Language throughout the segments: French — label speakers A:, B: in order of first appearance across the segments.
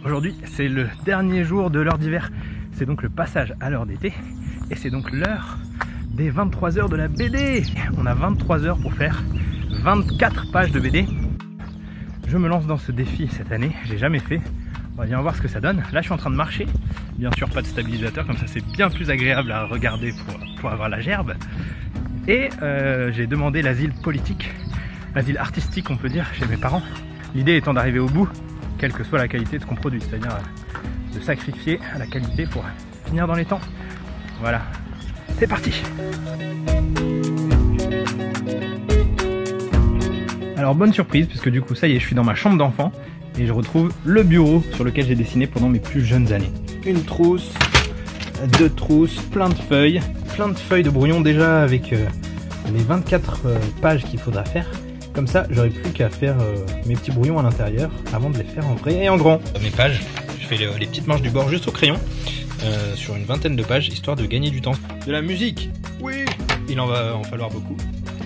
A: Aujourd'hui, c'est le dernier jour de l'heure d'hiver. C'est donc le passage à l'heure d'été. Et c'est donc l'heure des 23 heures de la BD. On a 23 heures pour faire 24 pages de BD. Je me lance dans ce défi cette année. J'ai jamais fait. On va bien voir ce que ça donne. Là, je suis en train de marcher. Bien sûr, pas de stabilisateur. Comme ça, c'est bien plus agréable à regarder pour avoir la gerbe. Et j'ai demandé l'asile politique, l'asile artistique, on peut dire, chez mes parents. L'idée étant d'arriver au bout, quelle que soit la qualité de ce qu'on produit, c'est-à-dire de sacrifier à la qualité pour finir dans les temps. Voilà, c'est parti. Alors bonne surprise, puisque du coup ça y est, je suis dans ma chambre d'enfant et je retrouve le bureau sur lequel j'ai dessiné pendant mes plus jeunes années. Une trousse, deux trousses, plein de feuilles de brouillon déjà avec les 24 pages qu'il faudra faire. Comme ça, j'aurai plus qu'à faire mes petits brouillons à l'intérieur avant de les faire en vrai et en grand. Mes pages, je fais les petites marches du bord juste au crayon sur une vingtaine de pages, histoire de gagner du temps. De la musique, oui, il en va en falloir beaucoup.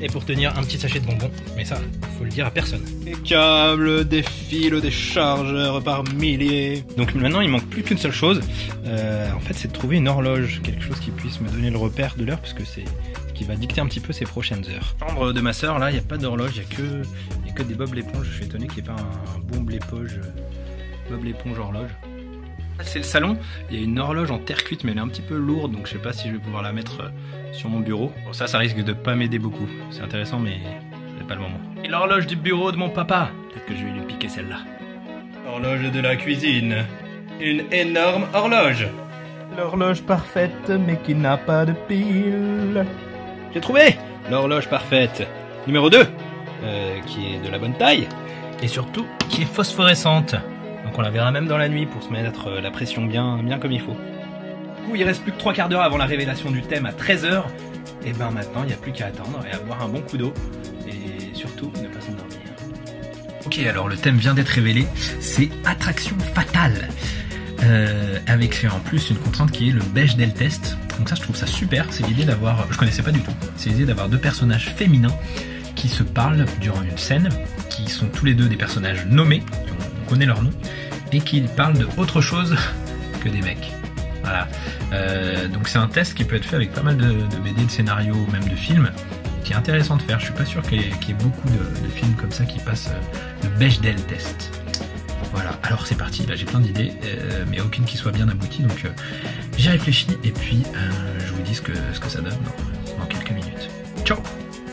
A: Et pour tenir un petit sachet de bonbons, mais ça, faut le dire à personne. Des câbles, des fils, des chargeurs par milliers. Donc maintenant, il manque plus qu'une seule chose. En fait, c'est de trouver une horloge, quelque chose qui puisse me donner le repère de l'heure, puisque c'est qui va dicter un petit peu ses prochaines heures. Chambre de ma soeur, là, il n'y a pas d'horloge, il n'y a que des Bob l'éponge. Je suis étonné qu'il n'y ait pas un Bob l'éponge horloge. C'est le salon, il y a une horloge en terre cuite, mais elle est un petit peu lourde, donc je sais pas si je vais pouvoir la mettre sur mon bureau. Bon, ça risque de pas m'aider beaucoup. C'est intéressant, mais c'est pas le moment. Et l'horloge du bureau de mon papa, peut-être que je vais lui piquer celle-là. Horloge de la cuisine, une énorme horloge. L'horloge parfaite, mais qui n'a pas de pile. J'ai trouvé l'horloge parfaite, numéro 2, qui est de la bonne taille, et surtout qui est phosphorescente. Donc on la verra même dans la nuit pour se mettre la pression bien comme il faut. Du coup, il reste plus que 3 quarts d'heure avant la révélation du thème à 13 h. Et ben maintenant, il n'y a plus qu'à attendre et à boire un bon coup d'eau. Et surtout, ne pas s'endormir. Ok, alors le thème vient d'être révélé, c'est attraction fatale. Avec en plus une contrainte qui est le Bechdel test. Donc ça, je trouve ça super. C'est l'idée d'avoir, je connaissais pas du tout, c'est l'idée d'avoir 2 personnages féminins qui se parlent durant une scène, qui sont tous les 2 des personnages nommés, on connaît leur nom, et qui parlent de autre chose que des mecs. Voilà. Donc c'est un test qui peut être fait avec pas mal de BD, de scénarios, même de films, qui est intéressant de faire. Je suis pas sûr qu'il y ait beaucoup de films comme ça qui passent le Bechdel test. Voilà, alors c'est parti, là j'ai plein d'idées, mais aucune qui soit bien aboutie, donc j'y réfléchis, et puis je vous dis ce que ça donne dans quelques minutes. Ciao.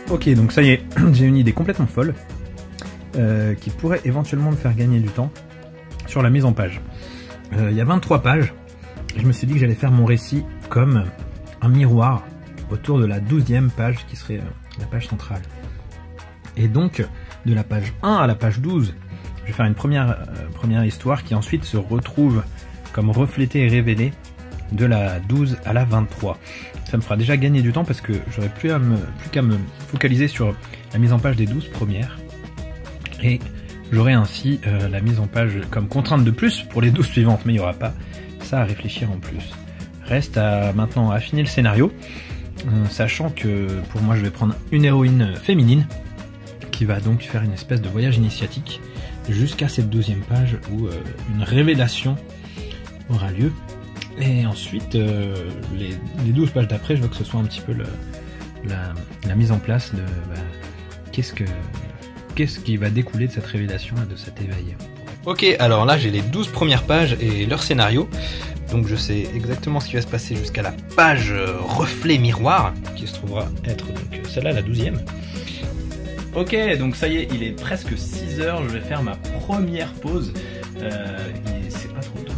A: Ok, donc ça y est, j'ai une idée complètement folle, qui pourrait éventuellement me faire gagner du temps sur la mise en page. Il y a 23 pages, et je me suis dit que j'allais faire mon récit comme un miroir autour de la 12e page, qui serait la page centrale. Et donc, de la page 1 à la page 12, je vais faire une première histoire qui ensuite se retrouve comme reflétée et révélée de la 12 à la 23. Ça me fera déjà gagner du temps parce que j'aurai plus qu'à me focaliser sur la mise en page des 12 premières. Et j'aurai ainsi la mise en page comme contrainte de plus pour les 12 suivantes, mais il n'y aura pas ça à réfléchir en plus. Reste maintenant à affiner le scénario, sachant que pour moi je vais prendre une héroïne féminine qui va donc faire une espèce de voyage initiatique jusqu'à cette 12e page où une révélation aura lieu. Et ensuite, les 12 pages d'après, je veux que ce soit un petit peu la mise en place de qu'est-ce qui va découler de cette révélation et de cet éveil. Ok, alors là j'ai les 12 premières pages et leur scénario. Donc je sais exactement ce qui va se passer jusqu'à la page reflet miroir, qui se trouvera être donc celle-là, la 12e. Ok, donc ça y est, il est presque 6 h, je vais faire ma première pause. C'est pas trop tôt.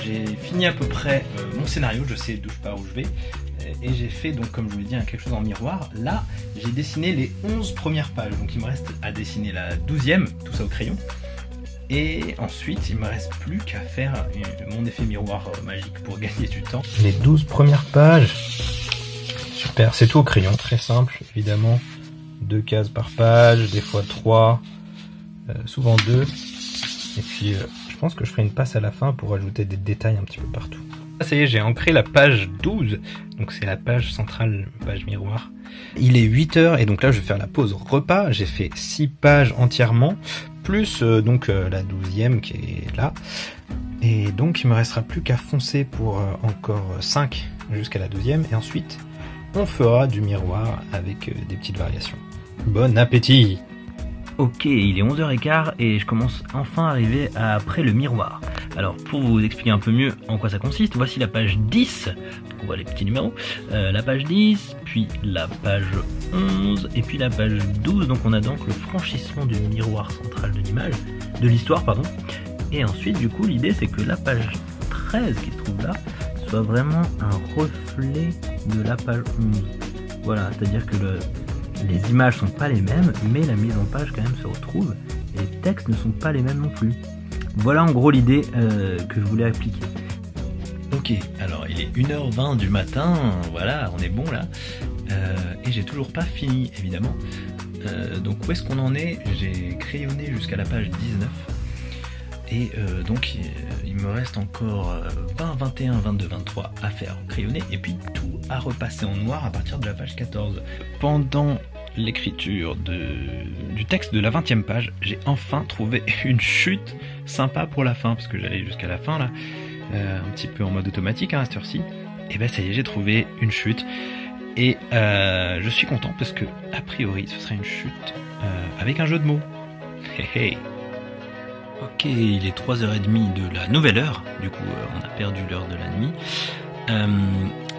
A: J'ai fini à peu près mon scénario, je sais d'où je pars, où je vais. Et j'ai fait, donc comme je vous l'ai dit, quelque chose en miroir. Là, j'ai dessiné les 11 premières pages. Donc il me reste à dessiner la 12e, tout ça au crayon. Et ensuite, il me reste plus qu'à faire mon effet miroir magique pour gagner du temps. Les 12 premières pages. Super, c'est tout au crayon, très simple, évidemment. 2 cases par page, des fois 3, souvent 2. Et puis je pense que je ferai une passe à la fin pour ajouter des détails un petit peu partout. Ça y est, j'ai ancré la page 12, donc c'est la page centrale, page miroir. Il est 8 h et donc là je vais faire la pause repas. J'ai fait 6 pages entièrement, plus donc la 12e qui est là. Et donc il me restera plus qu'à foncer pour encore 5 jusqu'à la deuxième, et ensuite on fera du miroir avec des petites variations. Bon appétit! Ok, il est 11h15 et je commence enfin à arriver après le miroir. Alors pour vous expliquer un peu mieux en quoi ça consiste, voici la page 10, on voit les petits numéros, la page 10, puis la page 11 et puis la page 12, donc on a donc le franchissement du miroir central de l'image, de l'histoire pardon, et ensuite du coup l'idée c'est que la page 13 qui se trouve là soit vraiment un reflet de la page 11. Voilà, c'est-à-dire que les images sont pas les mêmes, mais la mise en page quand même se retrouve, et les textes ne sont pas les mêmes non plus. Voilà en gros l'idée que je voulais appliquer. Ok, alors il est 1h20 du matin, voilà, on est bon là, et j'ai toujours pas fini évidemment. Donc où est-ce qu'on en est? J'ai crayonné jusqu'à la page 19, et donc il me reste encore 20, 21, 22, 23 à faire crayonner, et puis tout à repasser en noir à partir de la page 14. Pendant l'écriture du texte de la 20e page, j'ai enfin trouvé une chute sympa pour la fin, parce que j'allais jusqu'à la fin là, un petit peu en mode automatique hein, à cette heure-ci. Et ben ça y est, j'ai trouvé une chute, et je suis content parce que a priori ce serait une chute avec un jeu de mots. Hey, hey. Ok, il est 3h30 de la nouvelle heure, du coup on a perdu l'heure de la nuit,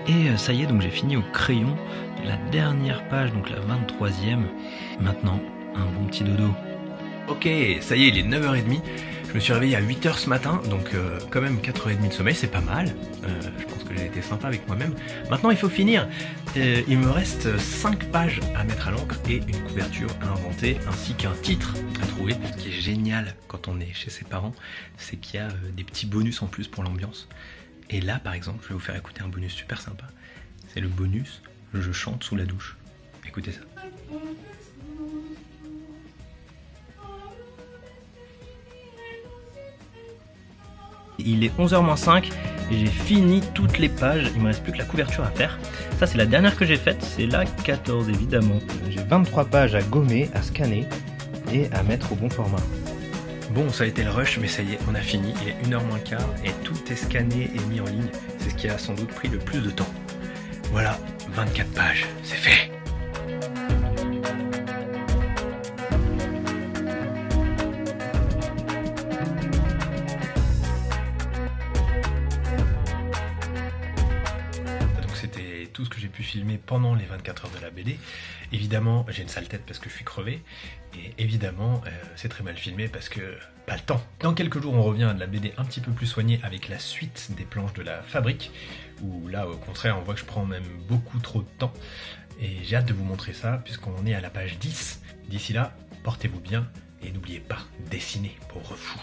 A: et ça y est, donc j'ai fini au crayon la dernière page, donc la 23e. Maintenant, un bon petit dodo. Ok, ça y est, il est 9h30. Je me suis réveillé à 8h ce matin, donc quand même 4h30 de sommeil, c'est pas mal. Je pense que j'ai été sympa avec moi-même. Maintenant, il faut finir. Il me reste 5 pages à mettre à l'encre et une couverture à inventer, ainsi qu'un titre à trouver. Ce qui est génial quand on est chez ses parents, c'est qu'il y a des petits bonus en plus pour l'ambiance. Et là, par exemple, je vais vous faire écouter un bonus super sympa. C'est le bonus « Je chante sous la douche ». Écoutez ça. Il est 11h-5 et j'ai fini toutes les pages, il me reste plus que la couverture à faire. Ça c'est la dernière que j'ai faite, c'est la 14 évidemment. J'ai 23 pages à gommer, à scanner et à mettre au bon format. Bon, ça a été le rush, mais ça y est, on a fini, il est 1h moins le quart et tout est scanné et mis en ligne. C'est ce qui a sans doute pris le plus de temps. Voilà, 24 pages, c'est fait. C'était tout ce que j'ai pu filmer pendant les 24 heures de la BD. Évidemment, j'ai une sale tête parce que je suis crevé. Et évidemment, c'est très mal filmé parce que pas le temps. Dans quelques jours, on revient à de la BD un petit peu plus soignée avec la suite des planches de la fabrique. Où là, au contraire, on voit que je prends même beaucoup trop de temps. Et j'ai hâte de vous montrer ça puisqu'on en est à la page 10. D'ici là, portez-vous bien et n'oubliez pas, dessiner, pauvre fou.